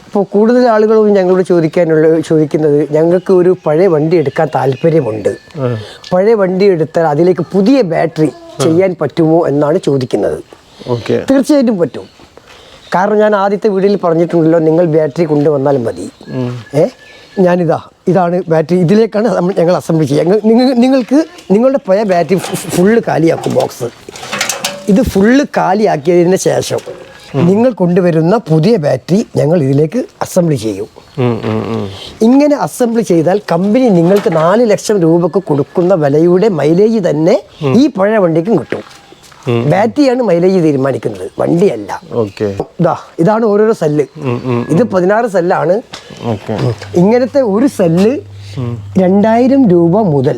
അപ്പോൾ കൂടുതൽ ആളുകളും ഞങ്ങളോട് ചോദിക്കുന്നത് ഞങ്ങൾക്ക് ഒരു പഴയ വണ്ടി എടുക്കാൻ താല്പര്യമുണ്ട്. പഴയ വണ്ടി എടുത്താൽ അതിലേക്ക് പുതിയ ബാറ്ററി ചെയ്യാൻ പറ്റുമോ എന്നാണ് ചോദിക്കുന്നത്. തീർച്ചയായിട്ടും പറ്റും. കാരണം ഞാൻ ആദ്യത്തെ വീഡിയോയിൽ പറഞ്ഞിട്ടുണ്ടല്ലോ, നിങ്ങൾ ബാറ്ററി കൊണ്ടുവന്നാൽ മതി. ഇതാണ് ബാറ്ററി, ഇതിലേക്കാണ് ഞങ്ങൾ അസംബിൾ ചെയ്യുക. നിങ്ങൾക്ക് നിങ്ങളുടെ പഴയ ബാറ്ററി ഫുള്ള് കാലിയാക്കും. ബോക്സ് ഇത് ഫുള്ള് കാലിയാക്കിയതിന് ശേഷം നിങ്ങൾ കൊണ്ടുവരുന്ന പുതിയ ബാറ്ററി ഞങ്ങൾ ഇതിലേക്ക് അസംബിൾ ചെയ്യും. ഇങ്ങനെ അസംബിൾ ചെയ്താൽ കമ്പനി നിങ്ങൾക്ക് 4 ലക്ഷം രൂപക്ക് കൊടുക്കുന്ന വിലയുടെ മൈലേജ് തന്നെ ഈ പഴയ വണ്ടിക്കും കിട്ടും. ബാറ്ററിയാണ് മൈലേജ് തീരുമാനിക്കുന്നത്, വണ്ടിയല്ല. ഇതാണ് ഓരോരോ സെല്ല്. ഇത് 16 സെല്ലാണ്. ഇങ്ങനത്തെ ഒരു സെല്ല് 2000 രൂപ മുതൽ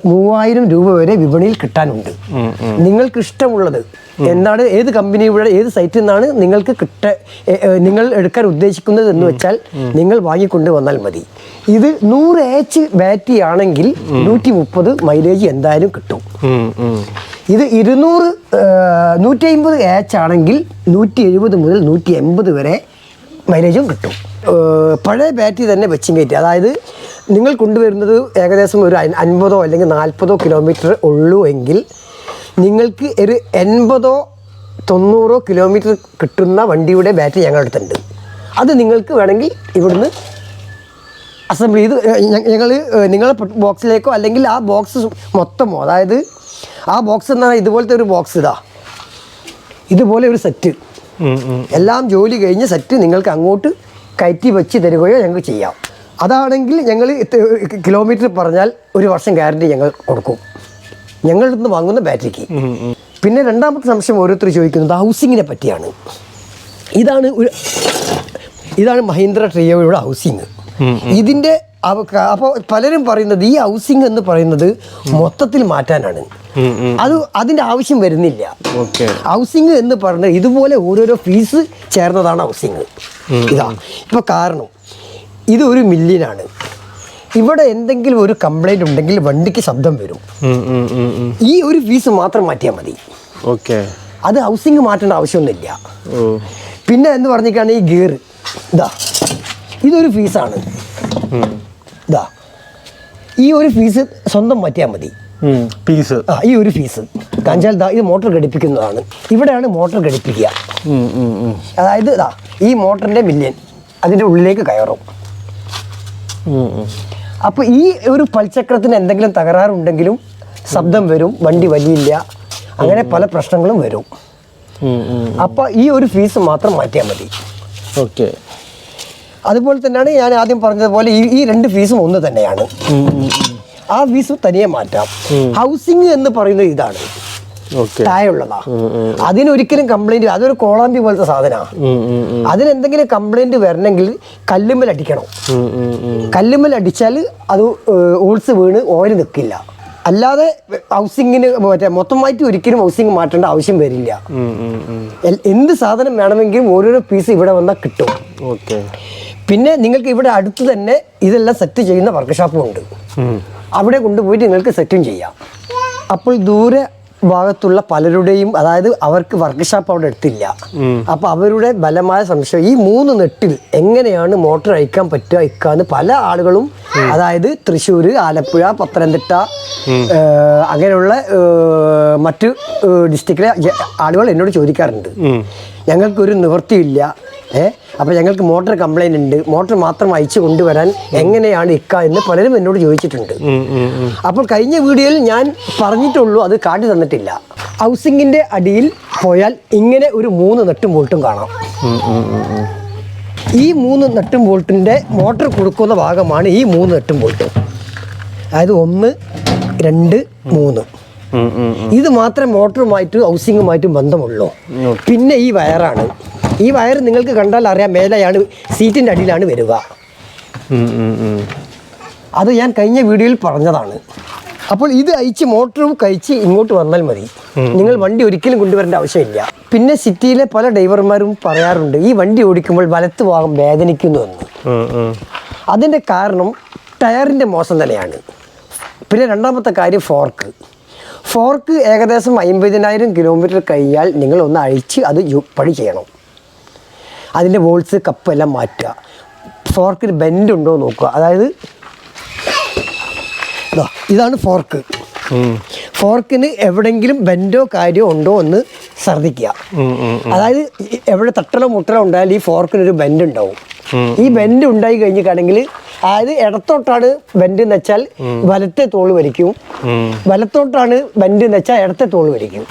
3000 രൂപ വരെ വിപണിയിൽ കിട്ടാനുണ്ട്. നിങ്ങൾക്ക് ഇഷ്ടമുള്ളത് എന്താണ്, ഏത് കമ്പനിയുടെ ഏത് സൈറ്റിൽ നിന്നാണ് നിങ്ങൾ എടുക്കാൻ ഉദ്ദേശിക്കുന്നത് എന്ന് വെച്ചാൽ നിങ്ങൾ വാങ്ങിക്കൊണ്ട് വന്നാൽ മതി. ഇത് 100 H ബാറ്ററി ആണെങ്കിൽ 130 മൈലേജ് എന്തായാലും കിട്ടും. ഇത് 150 H ആണെങ്കിൽ 170 മുതൽ 180 വരെ മൈലേജും കിട്ടും. പഴയ ബാറ്ററി തന്നെ വെച്ചും കയറ്റി, അതായത് നിങ്ങൾ കൊണ്ടുവരുന്നത് ഏകദേശം ഒരു 50 അല്ലെങ്കിൽ 40 കിലോമീറ്റർ ഉള്ളൂ എങ്കിൽ നിങ്ങൾക്ക് ഒരു 80-90 കിലോമീറ്റർ കിട്ടുന്ന വണ്ടിയുടെ ബാറ്ററി ഞങ്ങളുടെ അടുത്തുണ്ട്. അത് നിങ്ങൾക്ക് വേണമെങ്കിൽ ഇവിടുന്ന് അസംബിൾ ചെയ്ത് നിങ്ങളുടെ ബോക്സിലേക്കോ അല്ലെങ്കിൽ ആ ബോക്സ് മൊത്തമോ, അതായത് ആ ബോക്സ് എന്നാൽ ഇതുപോലത്തെ ഒരു ബോക്സ്, ഇതുപോലെ ഒരു സെറ്റ്, എല്ലാം ജോലി കഴിഞ്ഞ സെറ്റ് നിങ്ങൾക്ക് അങ്ങോട്ട് കയറ്റി വെച്ച് തരികയോ ഞങ്ങൾക്ക് ചെയ്യാം. അതാണെങ്കിൽ ഞങ്ങൾ കിലോമീറ്റർ പറഞ്ഞാൽ 1 വർഷം ഗ്യാരണ്ടി ഞങ്ങൾ കൊടുക്കും, ഞങ്ങളിൽ നിന്ന് വാങ്ങുന്ന ബാറ്ററിക്ക്. പിന്നെ രണ്ടാമത്തെ സംശയം ഓരോരുത്തർ ചോദിക്കുന്നത് ഹൗസിങ്ങിനെ പറ്റിയാണ്. ഇതാണ് മഹീന്ദ്ര ട്രിയോയുടെ ഹൗസിങ്. ഇതിൻ്റെ അപ്പോൾ പലരും പറയുന്നത് ഈ ഹൗസിങ് എന്ന് പറയുന്നത് മൊത്തത്തിൽ മാറ്റാനാണ്. അതിൻ്റെ ആവശ്യം വരുന്നില്ല. ഹൗസിങ് എന്ന് പറഞ്ഞാൽ ഇതുപോലെ ഓരോരോ ഫീസ് ചേർന്നതാണ് ഹൗസിങ്. ഇപ്പോൾ കാരണം ഇത് ഒരു മില്ലിനാണ്. ഇവിടെ എന്തെങ്കിലും ഒരു കംപ്ലൈൻറ്റ് ഉണ്ടെങ്കിൽ വണ്ടിക്ക് ശബ്ദം വരും. ഈ ഒരു ഫീസ് മാത്രം മാറ്റിയാൽ മതി. അത് ഹൗസിങ് മാറ്റേണ്ട ആവശ്യമൊന്നുമില്ല. പിന്നെ എന്ന് പറഞ്ഞിട്ടാണ് ഈ ഗിയർ, ഇതൊരു ഫീസാണ്. ഈ ഒരു ഫീസ് സ്വന്തം മാറ്റിയാൽ മതി. ഈ ഒരു ഫീസ് കാഞ്ചാൽ ഇത് മോട്ടോർ ഘടിപ്പിക്കുന്നതാണ്. ഇവിടെയാണ് മോട്ടോർ ഘടിപ്പിക്കുക. അതായത് ഈ മോട്ടറിൻ്റെ മില്യൻ അതിൻ്റെ ഉള്ളിലേക്ക് കയറും. അപ്പോൾ ഈ ഒരു പൽചക്രത്തിന് എന്തെങ്കിലും തകരാറുണ്ടെങ്കിലും ശബ്ദം വരും, വണ്ടി വലിയില്ല, അങ്ങനെ പല പ്രശ്നങ്ങളും വരും. അപ്പോൾ ഈ ഒരു ഫീസ് മാത്രം മാറ്റിയാൽ മതി. അതുപോലെ തന്നെയാണ് ഞാൻ ആദ്യം പറഞ്ഞതുപോലെ ഈ 2 ഫീസും ഒന്ന് തന്നെയാണ്. ആ ഫീസ് തനിയെ മാറ്റാം. ഹൗസിങ് എന്ന് പറയുന്നത് ഇതാണ്, താഴെയുള്ളതാ. അതിനൊരിക്കലും കംപ്ലൈന്റ്, അതൊരു കോളാമ്പി പോലത്തെ സാധനമാണ്. അതിനെന്തെങ്കിലും കംപ്ലൈന്റ് വരണമെങ്കിൽ കല്ലുമ്മൽ അടിക്കണം. കല്ലുമ്മൽ അടിച്ചാൽ അത് ഓൾസ് വീണ് ഓയിൽ നിൽക്കില്ല. അല്ലാതെ ഹൗസിങ്ങിന് മൊത്തമായിട്ട് ഒരിക്കലും ഹൗസിങ് മാറ്റേണ്ട ആവശ്യം വരില്ല. എന്ത് സാധനം വേണമെങ്കിലും ഓരോരോ പീസ് ഇവിടെ വന്നാൽ കിട്ടും. പിന്നെ നിങ്ങൾക്ക് ഇവിടെ അടുത്ത് തന്നെ ഇതെല്ലാം സെറ്റ് ചെയ്യുന്ന വർക്ക്ഷോപ്പും ഉണ്ട്. അവിടെ കൊണ്ടുപോയിട്ട് നിങ്ങൾക്ക് സെറ്റും ചെയ്യാം. അപ്പോൾ ദൂരെ ഭാഗത്തുള്ള പലരുടെയും, അതായത് അവർക്ക് വർക്ക്ഷോപ്പ് അവിടെ എടുത്തില്ല. അപ്പോൾ അവരുടെ ബലമായ സംശയം ഈ 3 നെട്ടിൽ എങ്ങനെയാണ് മോട്ടോർ അയക്കാൻ പറ്റുക ഇക്കാന്ന് പല ആളുകളും, അതായത് തൃശ്ശൂർ, ആലപ്പുഴ, പത്തനംതിട്ട അങ്ങനെയുള്ള മറ്റ് ഡിസ്ട്രിക്റ്റിലെ ആളുകൾ എന്നോട് ചോദിക്കാറുണ്ട്. ഞങ്ങൾക്കൊരു നിവൃത്തിയില്ല, അപ്പോൾ ഞങ്ങൾക്ക് മോട്ടോർ കംപ്ലൈൻ്റ് ഉണ്ട്, മോട്ടോർ മാത്രം അയച്ചു കൊണ്ടുവരാൻ എങ്ങനെയാണ് എന്ന് പലരും എന്നോട് ചോദിച്ചിട്ടുണ്ട്. അപ്പോൾ കഴിഞ്ഞ വീഡിയോയിൽ ഞാൻ പറഞ്ഞിട്ടുള്ളൂ, അത് കാട്ടി തന്നിട്ടില്ല. ഹൗസിങ്ങിൻ്റെ അടിയിൽ പോയാൽ ഇങ്ങനെ ഒരു 3 നെട്ടും ബോൾട്ടും കാണാം. ഈ 3 നെട്ടും ബോൾട്ടിൻ്റെ മോട്ടോർ കൊടുക്കുന്ന ഭാഗമാണ് ഈ 3 നെട്ടും ബോൾട്ടും. അതായത് 1, 2, 3. ഇത് മാത്രമേ മോട്ടറുമായിട്ടും ഹൗസിങ്ങുമായിട്ടും ബന്ധമുള്ളൂ. പിന്നെ ഈ വയറാണ്. ഈ വയർ നിങ്ങൾക്ക് കണ്ടാൽ അറിയാം, മേലെയാണ്, സീറ്റിൻ്റെ അടിയിലാണ് വരിക. അത് ഞാൻ കഴിഞ്ഞ വീഡിയോയിൽ പറഞ്ഞതാണ്. അപ്പോൾ ഇത് അയച്ച് മോട്ടറും കഴിച്ച് ഇങ്ങോട്ട് വന്നാൽ മതി. നിങ്ങൾ വണ്ടി ഒരിക്കലും കൊണ്ടുവരേണ്ട ആവശ്യമില്ല. പിന്നെ സിറ്റിയിലെ പല ഡ്രൈവർമാരും പറയാറുണ്ട് ഈ വണ്ടി ഓടിക്കുമ്പോൾ വലത്ത് ഭാഗം വേദനിക്കുന്നു എന്ന്. അതിൻ്റെ കാരണം ടയറിൻ്റെ മോശം തന്നെയാണ്. പിന്നെ രണ്ടാമത്തെ കാര്യം ഫോർക്ക് ഏകദേശം 50,000 കിലോമീറ്റർ കഴിഞ്ഞാൽ നിങ്ങൾ ഒന്ന് അഴിച്ച് അത് പണി ചെയ്യണം. അതിൻ്റെ ബോൾസ് കപ്പ് എല്ലാം മാറ്റുക. ഫോർക്കിന് ബെൻഡ് ഉണ്ടോ നോക്കുക. അതായത് ഇതാണ് ഫോർക്ക്. ഫോർക്കിന് എവിടെയെങ്കിലും ബെൻഡോ കാര്യമോ ഉണ്ടോ എന്ന് ശ്രദ്ധിക്കുക. അതായത് എവിടെ തട്ടലോ മുട്ടലോ ഉണ്ടായാലും ഈ ഫോർക്കിനൊരു ബെൻഡ് ഉണ്ടാവും. ഈ ബെൻഡ് ഉണ്ടായി കഴിഞ്ഞിട്ടാണെങ്കിൽ അതായത് ഇടത്തോട്ടാണ് ബെൻഡ് എന്ന് വെച്ചാൽ വലത്തെ തോള് വരിക്കും, വലത്തോട്ടാണ് ബെൻഡ് എന്ന് വെച്ചാൽ ഇടത്തെ തോള് വരിക്കും.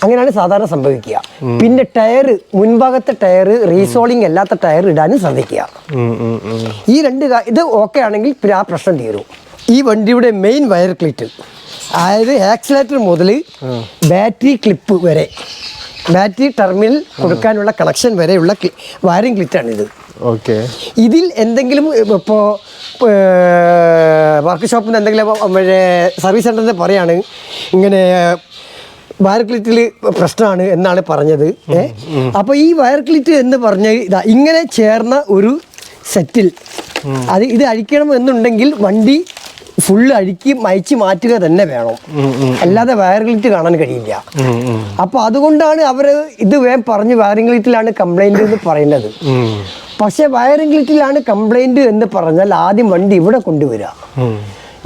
അങ്ങനെയാണ് സാധാരണ സംഭവിക്കുക. പിന്നെ ടയർ, മുൻഭാഗത്തെ ടയർ റീസോളിങ് അല്ലാത്ത ടയർ ഇടാനും ശ്രദ്ധിക്കുക. ഈ ഇത് ഓക്കെ ആണെങ്കിൽ പിന്നെ ആ പ്രശ്നം തീരും. ഈ വണ്ടിയുടെ മെയിൻ വയർ ക്ലിറ്റ്, അതായത് ആക്സിലേറ്റർ മുതൽ ബാറ്ററി ക്ലിപ്പ് വരെ, ബാറ്ററി ടെർമിനൽ കൊടുക്കാനുള്ള കണക്ഷൻ വരെയുള്ള വയറിംഗ് ക്ലിറ്റാണിത്. ഇതിൽ എന്തെങ്കിലും ഇപ്പോൾ വർക്ക് ഷോപ്പിൽ നിന്ന് എന്തെങ്കിലും സർവീസ് സെൻ്ററിൽ പറയാണ് ഇങ്ങനെ വയർ ക്ലിറ്റിൽ പ്രശ്നമാണ് എന്നാണ് പറഞ്ഞത്. അപ്പോൾ ഈ വയർ ക്ലിറ്റ് എന്ന് പറഞ്ഞ ഇങ്ങനെ ചേർന്ന ഒരു സെറ്റിൽ ഇത് അഴിക്കണം എന്നുണ്ടെങ്കിൽ വണ്ടി ഫുള്ള് അഴിച്ച് മാറ്റുക തന്നെ വേണം, അല്ലാതെ വയറിംഗ് ലിറ്റ് കാണാൻ കഴിയില്ല. അപ്പോൾ അതുകൊണ്ടാണ് അവർ ഇത് വേഗം പറഞ്ഞ് വയറിംഗ് ലിറ്റിലാണ് കംപ്ലൈൻറ്റ് എന്ന് പറയുന്നത്. പക്ഷേ വയറിംഗ് ലിറ്റിലാണ് കംപ്ലൈൻറ്റ് എന്ന് പറഞ്ഞാൽ ആദ്യം വണ്ടി ഇവിടെ കൊണ്ടുവരിക.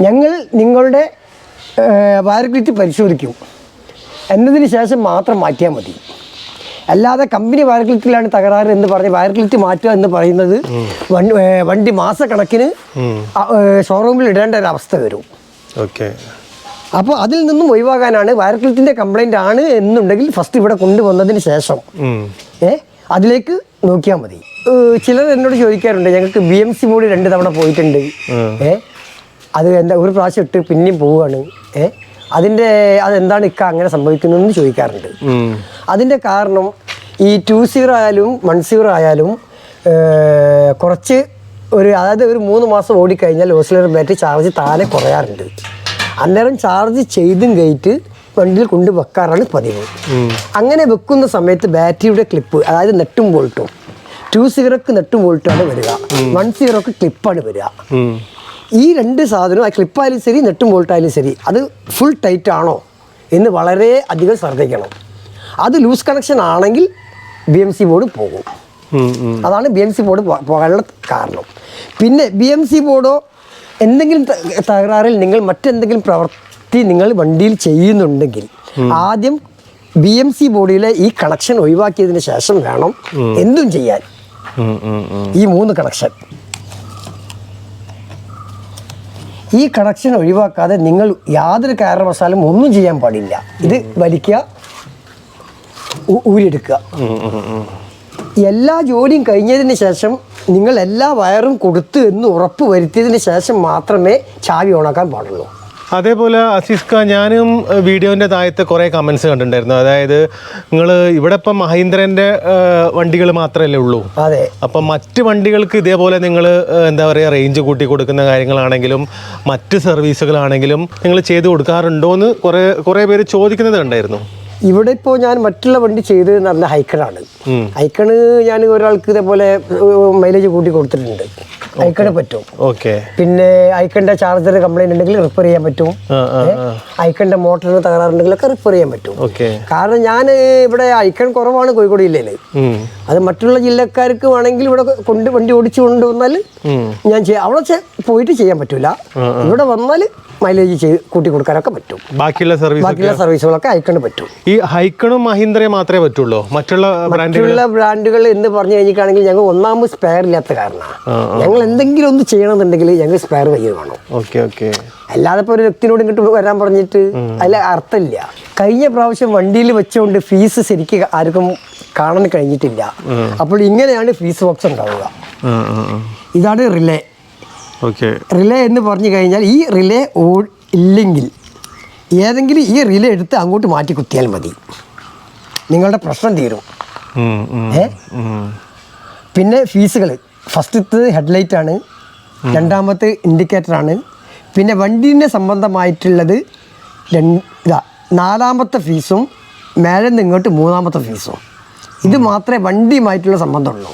ഞങ്ങൾ നിങ്ങളുടെ വയറിംഗ് ലിറ്റ് പരിശോധിക്കും എന്നതിന് ശേഷം മാത്രം മാറ്റിയാൽ മതി. അല്ലാതെ കമ്പനി വയർ ക്ലിറ്റിലാണ് തകരാറ് എന്ന് പറഞ്ഞ് വയർ ക്ലിറ്റ് മാറ്റുക എന്ന് പറയുന്നത് വണ്ടി മാസക്കണക്കിന് ഷോറൂമിൽ ഇടേണ്ട ഒരു അവസ്ഥ വരും. അപ്പോൾ അതിൽ നിന്നും ഒഴിവാകാനാണ് വയർ ക്ലിറ്റിൻ്റെ കംപ്ലൈൻ്റ് ആണ് എന്നുണ്ടെങ്കിൽ ഫസ്റ്റ് ഇവിടെ കൊണ്ടുവന്നതിന് ശേഷം അതിലേക്ക് നോക്കിയാൽ മതി. ചിലർ എന്നോട് ചോദിക്കാറുണ്ട്, ഞങ്ങൾക്ക് BMC ബോഡി 2 തവണ പോയിട്ടുണ്ട്, അത് എന്താ ഒരു പ്രാവശ്യം ഇട്ട് പിന്നെയും പോവുകയാണ്, അതെന്താണ് അങ്ങനെ സംഭവിക്കുന്നതെന്ന് ചോദിക്കാറുണ്ട്. അതിൻ്റെ കാരണം ഈ 2.0 ആയാലും 1.0 ആയാലും കുറച്ച് അതായത് ഒരു 3 മാസം ഓടിക്കഴിഞ്ഞാൽ ഓസിലറി ബാറ്ററി ചാർജ് താഴെ കുറയാറുണ്ട്. അന്നേരം ചാർജ് ചെയ്തും കഴിഞ്ഞിട്ട് വണ്ടിയിൽ കൊണ്ട് വെക്കാറാണ് പതിവ്. അങ്ങനെ വെക്കുന്ന സമയത്ത് ബാറ്ററിയുടെ ക്ലിപ്പ്, അതായത് നെട്ടും ബോൾട്ടും 2.0ക്ക് നെട്ടും ബോൾട്ടാണ് വരിക, 1.0ക്ക് ക്ലിപ്പാണ് വരിക. ഈ 2 സാധനവും, ആ ക്ലിപ്പായാലും ശരി നെട്ടും ബോൾട്ടായാലും ശരി, അത് ഫുൾ ടൈറ്റ് ആണോ എന്ന് വളരെ അധികം ശ്രദ്ധിക്കണം. അത് ലൂസ് കണക്ഷൻ ആണെങ്കിൽ BMC ബോർഡ് പോകും. അതാണ് BMC ബോർഡ് പോകാനുള്ള കാരണം. പിന്നെ BMC ബോർഡോ എന്തെങ്കിലും തകരാറിൽ നിങ്ങൾ മറ്റെന്തെങ്കിലും പ്രവൃത്തി നിങ്ങൾ വണ്ടിയിൽ ചെയ്യുന്നുണ്ടെങ്കിൽ ആദ്യം BMC ബോർഡിലെ ഈ കണക്ഷൻ ഒഴിവാക്കിയതിന് ശേഷം വേണം എന്തും ചെയ്യാൻ. ഈ 3 കണക്ഷൻ, ഈ കണക്ഷൻ ഒഴിവാക്കാതെ നിങ്ങൾ യാതൊരു കാരണവശാലും ഒന്നും ചെയ്യാൻ പാടില്ല. ഇത് വലിക്കുക, ഊരിയെടുക്കുക. എല്ലാ ജോലിയും കഴിഞ്ഞതിന് ശേഷം നിങ്ങൾ എല്ലാ വയറും കൊടുത്തു എന്ന് ഉറപ്പ് വരുത്തിയതിന് ശേഷം മാത്രമേ ചാവി ഓണാക്കാൻ പാടുള്ളൂ. അതേപോലെ അസീസ് ഖാൻ, ഞാനും വീഡിയോൻ്റെ താഴത്ത് കുറേ കമൻസ് കണ്ടിട്ടുണ്ടായിരുന്നു. അതായത് നിങ്ങൾ ഇവിടെ ഇപ്പം മഹീന്ദ്രൻ്റെ വണ്ടികൾ മാത്രമല്ലേ ഉള്ളൂ, അതെ, അപ്പം മറ്റ് വണ്ടികൾക്ക് ഇതേപോലെ നിങ്ങൾ എന്താ പറയുക റേഞ്ച് കൂട്ടി കൊടുക്കുന്ന കാര്യങ്ങളാണെങ്കിലും മറ്റ് സർവീസുകളാണെങ്കിലും നിങ്ങൾ ചെയ്ത് കൊടുക്കാറുണ്ടോ എന്ന് കുറേ പേര് ചോദിക്കുന്നത് കണ്ടായിരുന്നു. ഇവിടെ ഇപ്പോൾ ഞാൻ മറ്റുള്ള വണ്ടി ചെയ്തതെന്ന് പറഞ്ഞാൽ ഹൈക്കണാണ്. ഹൈക്കണ് ഞാൻ ഒരാൾക്ക് ഇതേപോലെ മൈലേജ് കൂട്ടി കൊടുത്തിട്ടുണ്ട്. ഹൈക്കണ് പറ്റും. പിന്നെ ഹൈക്കണിന്റെ ചാർജർ കംപ്ലൈന്റ് ഉണ്ടെങ്കിൽ റിപ്പയർ ചെയ്യാൻ പറ്റും. ഹൈക്കണിന്റെ മോട്ടറിന് തകരാറുണ്ടെങ്കിലൊക്കെ റിപ്പയർ ചെയ്യാൻ പറ്റും. കാരണം ഞാൻ ഇവിടെ ഹൈക്കൺ കുറവാണ് കോഴിക്കോട് ജില്ലയിൽ. അത് മറ്റുള്ള ജില്ലക്കാർക്ക് വേണമെങ്കിൽ ഇവിടെ വണ്ടി ഓടിച്ചു കൊണ്ടുവന്നാൽ ഞാൻ അവിടെ പോയിട്ട് ചെയ്യാൻ പറ്റൂല. ഇവിടെ വന്നാൽ മൈലേജ് കൂട്ടി കൊടുക്കാനൊക്കെ പറ്റും. ബാക്കിയുള്ള സർവീസുകളൊക്കെ ഹൈക്കണ് പറ്റും. ഈ ഹൈക്കണും മഹീന്ദ്രയും മാത്രമേ പറ്റുള്ളൂ. മറ്റുള്ള ബ്രാൻഡുകൾ എന്ന് പറഞ്ഞു കഴിഞ്ഞിട്ടാണെങ്കിൽ ഞങ്ങൾ ഒന്നാമത് സ്പെയർ ഇല്ലാത്ത കാരണമാണ്. ഞങ്ങൾ എന്തെങ്കിലും ഒന്ന് ചെയ്യണമെന്നുണ്ടെങ്കിൽ ഞങ്ങൾ സ്പെയർ കയ്യിൽ വേണം. അല്ലാതെ ഇപ്പോൾ ഒരു വ്യക്തിനോട് ഇങ്ങോട്ട് വരാൻ പറഞ്ഞിട്ട് അതിൽ അർത്ഥമില്ല. കഴിഞ്ഞ പ്രാവശ്യം വണ്ടിയിൽ വെച്ചുകൊണ്ട് ഫീസ് ശരിക്കും ആർക്കും കാണാൻ കഴിഞ്ഞിട്ടില്ല. അപ്പോൾ ഇങ്ങനെയാണ് ഫീസ് ബോക്സ് ഉണ്ടാവുക. ഇതാണ് റിലേ. റിലേ എന്ന് പറഞ്ഞു കഴിഞ്ഞാൽ ഈ റിലേ ഇല്ലെങ്കിൽ ഏതെങ്കിലും ഈ റിലേ എടുത്ത് അങ്ങോട്ട് മാറ്റി കുത്തിയാൽ മതി, നിങ്ങളുടെ പ്രശ്നം തീരും. പിന്നെ ഫീസുകൾ, ഫസ്റ്റത്തെ ഹെഡ്ലൈറ്റാണ്, രണ്ടാമത്തെ ഇൻഡിക്കേറ്ററാണ്, പിന്നെ വണ്ടീനെ സംബന്ധമായിട്ടുള്ളത് നാലാമത്തെ ഫീസും മേലെ നിന്ന് ഇങ്ങോട്ട് മൂന്നാമത്തെ ഫീസും. ഇത് മാത്രമേ വണ്ടിയുമായിട്ടുള്ള സംബന്ധമുള്ളൂ.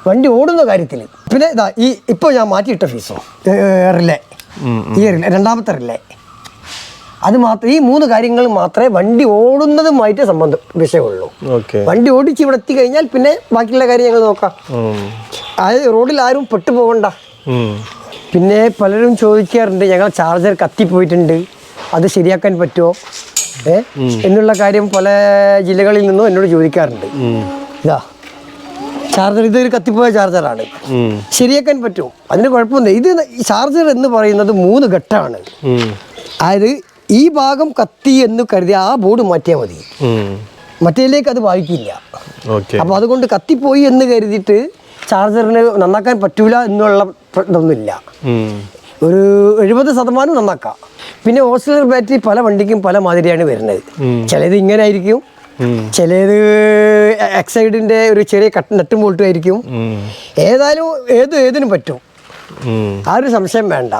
വണ്ടി ഓടുന്ന കാര്യത്തിൽ. പിന്നെ ഇപ്പോൾ ഞാൻ മാറ്റിയിട്ട ഫീസോ റിലേ, ഈ റിലേ രണ്ടാമത്തെ റിലേ അത് മാത്രം, ഈ 3 കാര്യങ്ങൾ മാത്രമേ വണ്ടി ഓടുന്നതുമായിട്ട് വിഷയമുള്ളൂ. വണ്ടി ഓടിച്ച് ഇവിടെ എത്തി കഴിഞ്ഞാൽ പിന്നെ ബാക്കിയുള്ള കാര്യം ഞങ്ങൾ നോക്കാം. അതായത് റോഡിൽ ആരും പെട്ടുപോകണ്ട. പിന്നെ പലരും ചോദിക്കാറുണ്ട്, ഞങ്ങൾ ചാർജർ കത്തിപ്പോയിട്ടുണ്ട്, അത് ശരിയാക്കാൻ പറ്റുമോ എന്നുള്ള കാര്യം പല ജില്ലകളിൽ നിന്നും എന്നോട് ചോദിക്കാറുണ്ട്. ഇതാ ചാർജർ, ഇതൊരു കത്തിപ്പോയ ചാർജറാണ്, ശരിയാക്കാൻ പറ്റുമോ? അതിന് കുഴപ്പമൊന്നുമില്ല. ഇത് ചാർജർ എന്ന് പറയുന്നത് 3 ഘട്ടമാണ്. അതായത് ഈ ഭാഗം കത്തി എന്ന് കരുതി ആ ബോർഡ് മാറ്റിയാൽ മതി, മറ്റേലേക്ക് അത് ബാധിക്കില്ല. അപ്പോൾ അതുകൊണ്ട് കത്തിപ്പോയി എന്ന് കരുതിയിട്ട് ചാർജറിന് നന്നാക്കാൻ പറ്റൂല എന്നുള്ള ഇതൊന്നുമില്ല. ഒരു 70% നന്നാക്കാം. പിന്നെ ഓക്സിലറി ബാറ്ററി പല വണ്ടിക്കും പല മാതിരിയാണ് വരുന്നത്. ചിലത് ഇങ്ങനെ ആയിരിക്കും, ചിലത് എക്സൈഡിന്റെ ഒരു ചെറിയ നട്ടും ബോൾട്ടും ആയിരിക്കും. ഏതായാലും ഏതിനും പറ്റും, ആ ഒരു സംശയം വേണ്ട.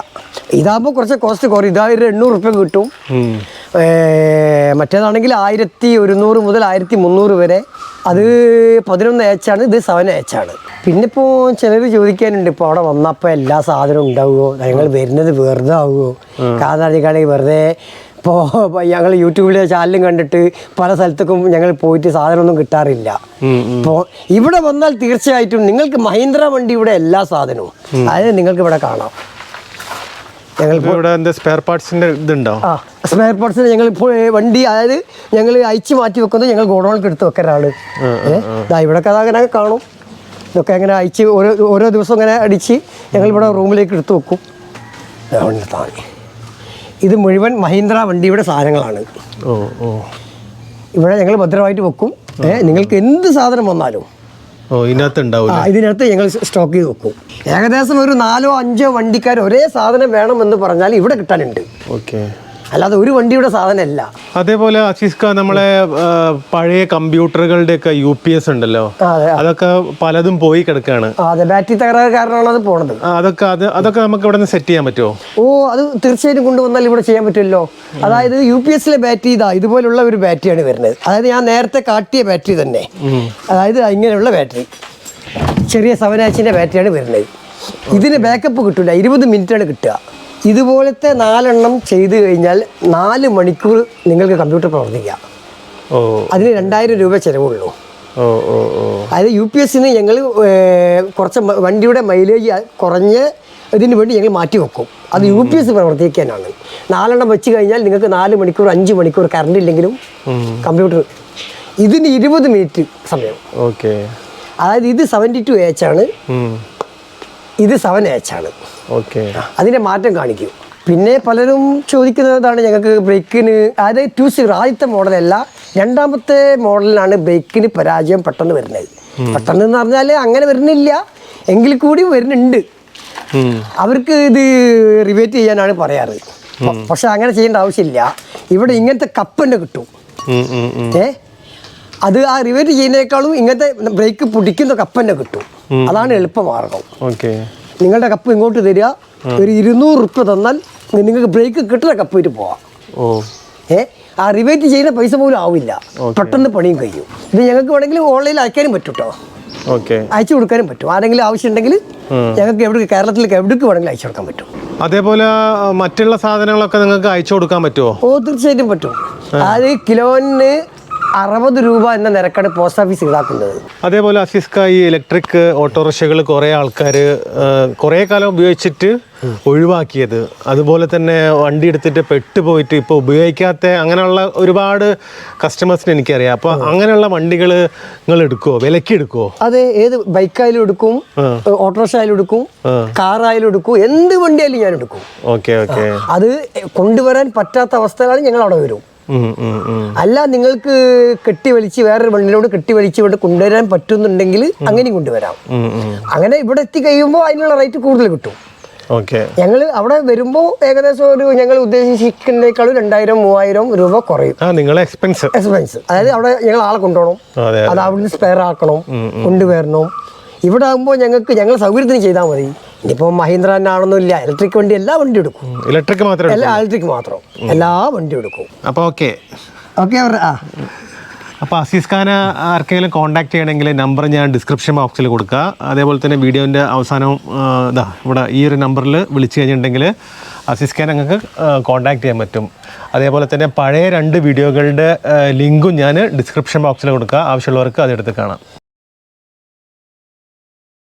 ഇതാകുമ്പോൾ കുറച്ച് കോസ്റ്റ് കുറയും. ഇതാ ഒരു 800 റുപ്യ കിട്ടും. മറ്റേതാണെങ്കിൽ 1100 മുതൽ 1300 വരെ. അത് 11 H ആണ്, ഇത് 7 H ആണ്. പിന്നെ ഇപ്പോൾ ചിലർ ചോദിക്കാനുണ്ട്, ഇപ്പോൾ അവിടെ വന്നപ്പോൾ എല്ലാ സാധനവും ഉണ്ടാവുമോ, ഞങ്ങൾ വരുന്നത് വെറുതെ ആവുമോ? കാരണം വെറുതെ ഇപ്പോൾ ഞങ്ങൾ യൂട്യൂബിലെ ചാനലും കണ്ടിട്ട് പല സ്ഥലത്തേക്കും ഞങ്ങൾ പോയിട്ട് സാധനമൊന്നും കിട്ടാറില്ല. ഇപ്പോൾ ഇവിടെ വന്നാൽ തീർച്ചയായിട്ടും നിങ്ങൾക്ക് മഹീന്ദ്ര വണ്ടിയുടെ എല്ലാ സാധനവും അതായത് നിങ്ങൾക്ക് ഇവിടെ കാണാം. സ്പെയർ പാർട്സിന്റെ ഇതുണ്ടോ? സ്പെയർ പാർട്സിന് ഞങ്ങൾ ഇപ്പോൾ വണ്ടി അതായത് ഞങ്ങൾ അയച്ച് മാറ്റി വെക്കുന്നത് ഞങ്ങൾ ഗോഡൗണിലേക്ക് എടുത്ത് വെക്കലാണ്. ഇവിടെ കഥ അങ്ങനെ കാണും. ഇതൊക്കെ അങ്ങനെ അയച്ച് ഓരോ ദിവസം ഇങ്ങനെ അടിച്ച് ഞങ്ങൾ ഇവിടെ റൂമിലേക്ക് എടുത്ത് വെക്കും. ഇത് മുഴുവൻ മഹീന്ദ്ര വണ്ടിയുടെ സാധനങ്ങളാണ്. ഇവിടെ ഞങ്ങൾ ഭദ്രമായിട്ട് വെക്കും. നിങ്ങൾക്ക് എന്ത് സാധനം വന്നാലും ഇതിനകത്ത് ഞങ്ങൾ സ്റ്റോക്ക് ചെയ്ത് വെക്കും. ഏകദേശം ഒരു 4-5 വണ്ടിക്കാർ ഒരേ സാധനം വേണമെന്ന് പറഞ്ഞാൽ ഇവിടെ കിട്ടാനുണ്ട്. അല്ലാതെ ഒരു വണ്ടിയുടെ സാധനമല്ല. അതേപോലെ അസീസ്ക, നമ്മളെ പഴയ കമ്പ്യൂട്ടറുകളുടെ ഒക്കെ UPS ഉണ്ടല്ലോ, അതൊക്കെ പലതും പോയി കിടക്കാണ്. അതെ, ബാറ്ററി തകരാറ് കാരണമാണ് അത് പോണത്. അതൊക്കെ നമുക്ക് ഇവിടെ നിന്ന് സെറ്റ് ചെയ്യാൻ പറ്റുമോ? അത് തീർച്ചയായിട്ടും കൊണ്ടുവന്നാൽ ഇവിടെ ചെയ്യാൻ പറ്റുമല്ലോ. അതായത് UPSലെ ബാറ്ററി ഇതുപോലുള്ള ഒരു ബാറ്ററിയാണ് വരുന്നത്. അതായത് ഞാൻ നേരത്തെ കാട്ടിയ ബാറ്ററി തന്നെ, അതായത് ഇങ്ങനെയുള്ള ബാറ്ററി, ചെറിയ 7 Hന്റെ ബാറ്ററിയാണ് വരുന്നത്. ഇതിന് ബാക്കപ്പ് കിട്ടില്ല, 20 മിനിറ്റാണ് കിട്ടുക. ഇതുപോലത്തെ 4 എണ്ണം ചെയ്ത് കഴിഞ്ഞാൽ 4 മണിക്കൂർ നിങ്ങൾക്ക് കമ്പ്യൂട്ടർ പ്രവർത്തിക്കാം. അതിന് 2000 രൂപ ചിലവുള്ളൂ. അതായത് UPSന് ഞങ്ങൾ കുറച്ച് വണ്ടിയുടെ മൈലേജ് കുറഞ്ഞ ഇതിന് വേണ്ടി ഞങ്ങൾ മാറ്റി വെക്കും. അത് UPS പ്രവർത്തിക്കാനാണ്. 4 എണ്ണം വെച്ച് കഴിഞ്ഞാൽ നിങ്ങൾക്ക് 4 മണിക്കൂർ 5 മണിക്കൂർ കറണ്ട് ഇല്ലെങ്കിലും കമ്പ്യൂട്ടർ ഇതിന് 20 മിനിറ്റ് സമയം. അതായത് ഇത് 72 H ആണ്, ഇത് 7 H ആണ്. അതിന്റെ മാറ്റം കാണിക്കും. പിന്നെ പലരും ചോദിക്കുന്നതാണ് ഞങ്ങൾക്ക് ബ്രേക്കിന്, അതായത് 2.0 ആദ്യത്തെ മോഡലല്ല, 2ാമത്തെ മോഡലിനാണ് ബ്രേക്കിന് പരാജയം പെട്ടെന്ന് വരുന്നത്. പെട്ടെന്ന് എന്ന് പറഞ്ഞാൽ അങ്ങനെ വരുന്നില്ല, എങ്കിൽ കൂടി വരുന്നുണ്ട്. അവർക്ക് ഇത് റിവേറ്റ് ചെയ്യാനാണ് പറയാറ്. പക്ഷെ അങ്ങനെ ചെയ്യേണ്ട ആവശ്യമില്ല. ഇവിടെ ഇങ്ങനത്തെ കപ്പ് തന്നെ കിട്ടും. അത് ആ റിവേറ്റ് ചെയ്യുന്നതിനേക്കാളും ഇങ്ങനത്തെ ബ്രേക്ക് പിടിക്കുന്ന കപ്പ് തന്നെ കിട്ടും. അതാണ് എളുപ്പമാർഗം. നിങ്ങളുടെ കപ്പ് ഇങ്ങോട്ട് തരിക, ഒരു 200 റുപ്യ തന്നാൽ നിങ്ങൾക്ക് ബ്രേക്ക് കിട്ടുന്ന കപ്പ് ഇട്ട് പോവാം. ആ റിവേറ്റ് ചെയ്യുന്ന പൈസ പോലും ആവില്ല, പെട്ടെന്ന് പണിയും കഴിയും. ഇത് ഞങ്ങൾക്ക് വേണമെങ്കിൽ ഓൺലൈനിൽ അയക്കാനും പറ്റും കേട്ടോ, അയച്ചു കൊടുക്കാനും പറ്റും. ആരെങ്കിലും ആവശ്യമുണ്ടെങ്കിൽ ഞങ്ങൾക്ക് കേരളത്തിലേക്ക് എവിടേക്ക് വേണമെങ്കിലും അയച്ചു കൊടുക്കാൻ പറ്റും. അതേപോലെ മറ്റുള്ള സാധനങ്ങളൊക്കെ നിങ്ങൾക്ക് അയച്ചു കൊടുക്കാൻ പറ്റുമോ? തീർച്ചയായിട്ടും പറ്റും. അതായത് കിലോന് 60 രൂപ എന്ന നിരക്കാണ് പോസ്റ്റ് ഓഫീസ് ഈടാക്കുന്നത്. അതേപോലെ അസീസ്ക, ഈ ഇലക്ട്രിക് ഓട്ടോറിക്ഷകൾ കുറേ ആൾക്കാർ കുറേ കാലം ഉപയോഗിച്ചിട്ട് ഒഴിവാക്കിയത്, അതുപോലെ തന്നെ വണ്ടി എടുത്തിട്ട് പെട്ടുപോയിട്ട് ഇപ്പോൾ ഉപയോഗിക്കാത്ത അങ്ങനെയുള്ള ഒരുപാട് കസ്റ്റമേഴ്സിന് എനിക്കറിയാം. അപ്പോൾ അങ്ങനെയുള്ള വണ്ടികൾ നിങ്ങൾ എടുക്കുമോ, വിലയ്ക്ക് എടുക്കുമോ? അതെ, ഏത് ബൈക്കായാലും എടുക്കും, ഓട്ടോറിക്ഷ ആയാലും എടുക്കും, കാറായാലും എടുക്കും, എന്ത് വണ്ടിയായാലും ഞാൻ എടുക്കും. അത് കൊണ്ടുവരാൻ പറ്റാത്ത അവസ്ഥയിലാണ് ഞങ്ങൾ അവിടെ വരും. അല്ല, നിങ്ങൾക്ക് കെട്ടിവലിച്ച് വേറൊരു വണ്ടിയിലോട് കെട്ടിവലിച്ച് കൊണ്ട് കൊണ്ടുവരാൻ പറ്റുന്നുണ്ടെങ്കിൽ അങ്ങനെയും കൊണ്ടുവരാം. അങ്ങനെ ഇവിടെ എത്തി കഴിയുമ്പോൾ അതിനുള്ള റേറ്റ് കൂടുതൽ കിട്ടും. ഞങ്ങൾ അവിടെ വരുമ്പോൾ ഏകദേശം ഒരു ഞങ്ങൾ ഉദ്ദേശിക്കുന്നതിനേക്കാളും 2000-3000 രൂപ കുറയും. എക്സ്പെൻസ് അതായത് അവിടെ ഞങ്ങൾ ആളെ കൊണ്ടുപോകണം, അത് അവിടുന്ന് സ്പെയർ ആക്കണം, കൊണ്ടുവരണം. ഇവിടെ ആകുമ്പോൾ ഞങ്ങൾ സൗകര്യത്തിന് ചെയ്താൽ മതി. ഇനിയിപ്പോൾ മഹീന്ദ്ര തന്നെ ആണെന്നില്ല, ഇലക്ട്രിക് വണ്ടി എല്ലാ വണ്ടിയും എടുക്കും. ഇലക്ട്രിക് മാത്രം എല്ലാ വണ്ടിയും എടുക്കും. അപ്പോൾ ഓക്കെ. അപ്പോൾ അസീസ് ഖാനെ ആർക്കെങ്കിലും കോൺടാക്ട് ചെയ്യണമെങ്കിൽ നമ്പർ ഞാൻ ഡിസ്ക്രിപ്ഷൻ ബോക്സിൽ കൊടുക്കുക. അതേപോലെ തന്നെ വീഡിയോൻ്റെ അവസാനം ഇവിടെ ഈ ഒരു നമ്പറിൽ വിളിച്ചു കഴിഞ്ഞിട്ടുണ്ടെങ്കിൽ അസിസ്കാൻ നിങ്ങൾക്ക് കോൺടാക്ട് ചെയ്യാൻ പറ്റും. അതേപോലെ തന്നെ പഴയ 2 വീഡിയോകളുടെ ലിങ്കും ഞാൻ ഡിസ്ക്രിപ്ഷൻ ബോക്സിൽ കൊടുക്കുക. ആവശ്യമുള്ളവർക്ക് അതെടുത്ത് കാണാം.